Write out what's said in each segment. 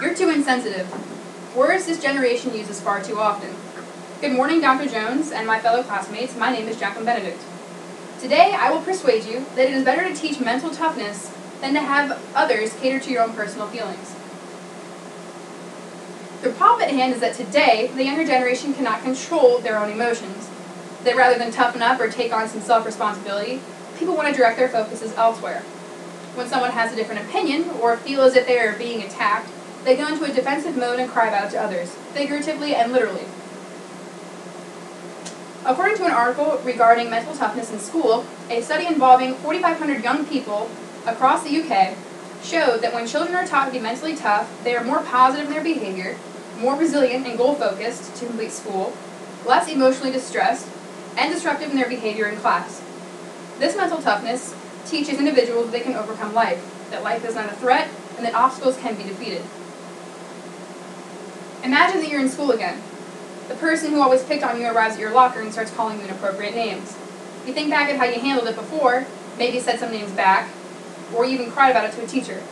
You're too insensitive. Words this generation uses far too often. Good morning, Dr. Jones and my fellow classmates. My name is Jacqueline Benedict. Today, I will persuade you that it is better to teach mental toughness than to have others cater to your own personal feelings. The problem at hand is that today, the younger generation cannot control their own emotions. That rather than toughen up or take on some self-responsibility, people want to direct their focuses elsewhere. When someone has a different opinion or feel as if they are being attacked, they go into a defensive mode and cry out to others, figuratively and literally. According to an article regarding mental toughness in school, a study involving 4,500 young people across the UK showed that when children are taught to be mentally tough, they are more positive in their behavior, more resilient and goal-focused to complete school, less emotionally distressed, and disruptive in their behavior in class. This mental toughness teaches individuals that they can overcome life, that life is not a threat, and that obstacles can be defeated. Imagine that you're in school again. The person who always picked on you arrives at your locker and starts calling you inappropriate names. You think back at how you handled it before, maybe said some names back, or even cried about it to a teacher.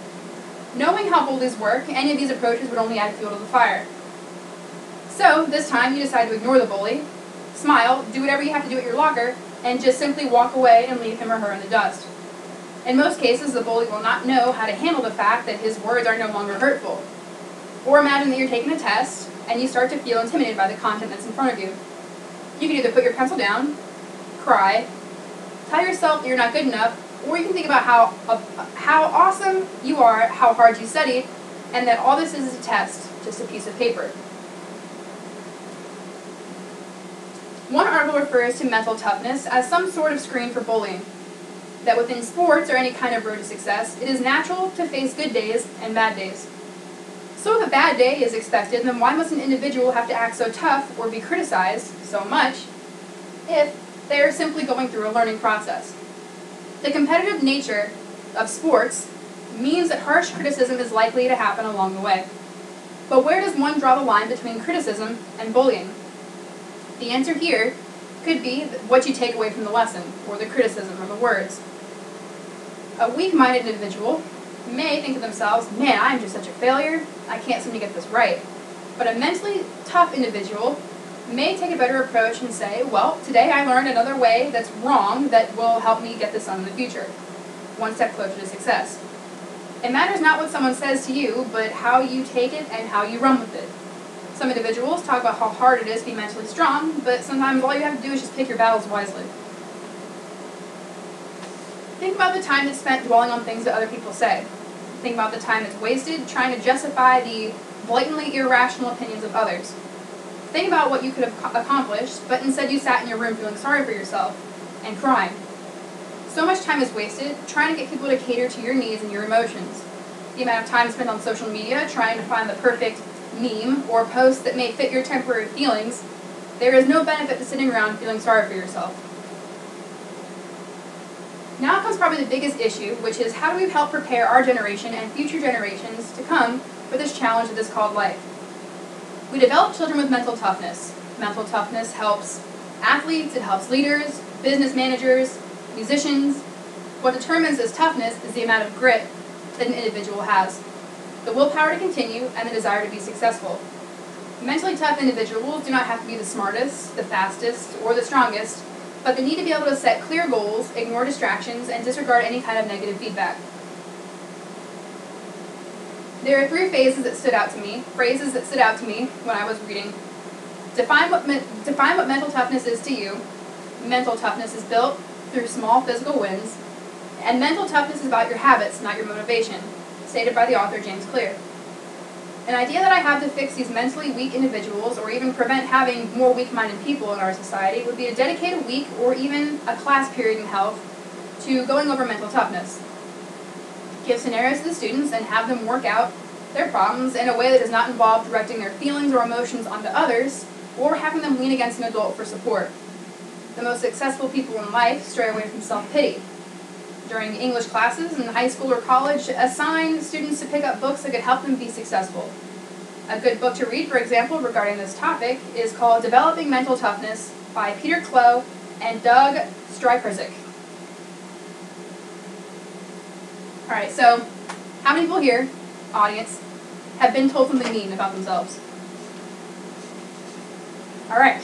Knowing how bullies work, any of these approaches would only add fuel to the fire. So, this time you decide to ignore the bully, smile, do whatever you have to do at your locker, and just simply walk away and leave him or her in the dust. In most cases, the bully will not know how to handle the fact that his words are no longer hurtful. Or imagine that you're taking a test, and you start to feel intimidated by the content that's in front of you. You can either put your pencil down, cry, tell yourself that you're not good enough, or you can think about how awesome you are, how hard you studied, and that all this is a test, just a piece of paper. One article refers to mental toughness as some sort of screen for bullying. That within sports or any kind of road to success, it is natural to face good days and bad days. So if a bad day is expected, then why must an individual have to act so tough or be criticized so much if they are simply going through a learning process? The competitive nature of sports means that harsh criticism is likely to happen along the way. But where does one draw the line between criticism and bullying? The answer here could be what you take away from the lesson, or the criticism, or the words. A weak-minded individual may think to themselves, man, I'm just such a failure, I can't seem to get this right. But a mentally tough individual may take a better approach and say, well, today I learned another way that's wrong that will help me get this done in the future. One step closer to success. It matters not what someone says to you, but how you take it and how you run with it. Some individuals talk about how hard it is to be mentally strong, but sometimes all you have to do is just pick your battles wisely. Think about the time that's spent dwelling on things that other people say. Think about the time that's wasted trying to justify the blatantly irrational opinions of others. Think about what you could have accomplished, but instead you sat in your room feeling sorry for yourself and crying. So much time is wasted trying to get people to cater to your needs and your emotions. The amount of time spent on social media trying to find the perfect meme or post that may fit your temporary feelings, there is no benefit to sitting around feeling sorry for yourself. Now comes probably the biggest issue, which is how do we help prepare our generation and future generations to come for this challenge that is called life? We develop children with mental toughness. Mental toughness helps athletes, it helps leaders, business managers, musicians. What determines this toughness is the amount of grit that an individual has, the willpower to continue, and the desire to be successful. Mentally tough individuals do not have to be the smartest, the fastest, or the strongest, but they need to be able to set clear goals, ignore distractions, and disregard any kind of negative feedback. There are three phrases that stood out to me when I was reading. Define what mental toughness is to you. Mental toughness is built through small physical wins. And mental toughness is about your habits, not your motivation, stated by the author James Clear. An idea that I have to fix these mentally weak individuals, or even prevent having more weak-minded people in our society, would be to dedicate a week or even a class period in health to going over mental toughness. Give scenarios to the students and have them work out their problems in a way that does not involve directing their feelings or emotions onto others, or having them lean against an adult for support. The most successful people in life stray away from self-pity. During English classes in high school or college, assign students to pick up books that could help them be successful. A good book to read, for example, regarding this topic is called Developing Mental Toughness by Peter Clough and Doug Strykarczyk. Alright, so how many people here audience have been told something mean about themselves? All right.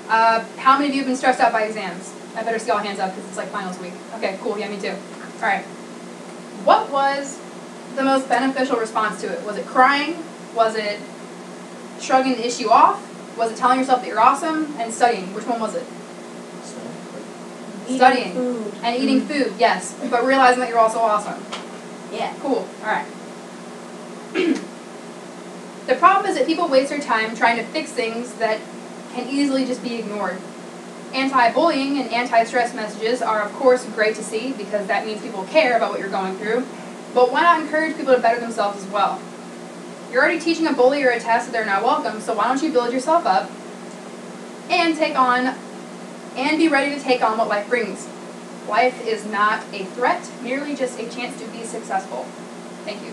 How many of you have been stressed out by exams? I better see all hands up because it's like finals week. Okay, cool. Yeah, me too. All right. What was the most beneficial response to it? Was it crying? Was it shrugging the issue off? Was it telling yourself that you're awesome and studying? Which one was it? Studying. Food. And eating food, yes. But realizing that you're also awesome. Yeah. Cool. All right. The problem is that people waste their time trying to fix things that can easily just be ignored. Anti-bullying and anti-stress messages are, of course, great to see because that means people care about what you're going through. But why not encourage people to better themselves as well? You're already teaching a bully or a test that they're not welcome, so why don't you build yourself up and be ready to take on what life brings. Life is not a threat, merely just a chance to be successful. Thank you.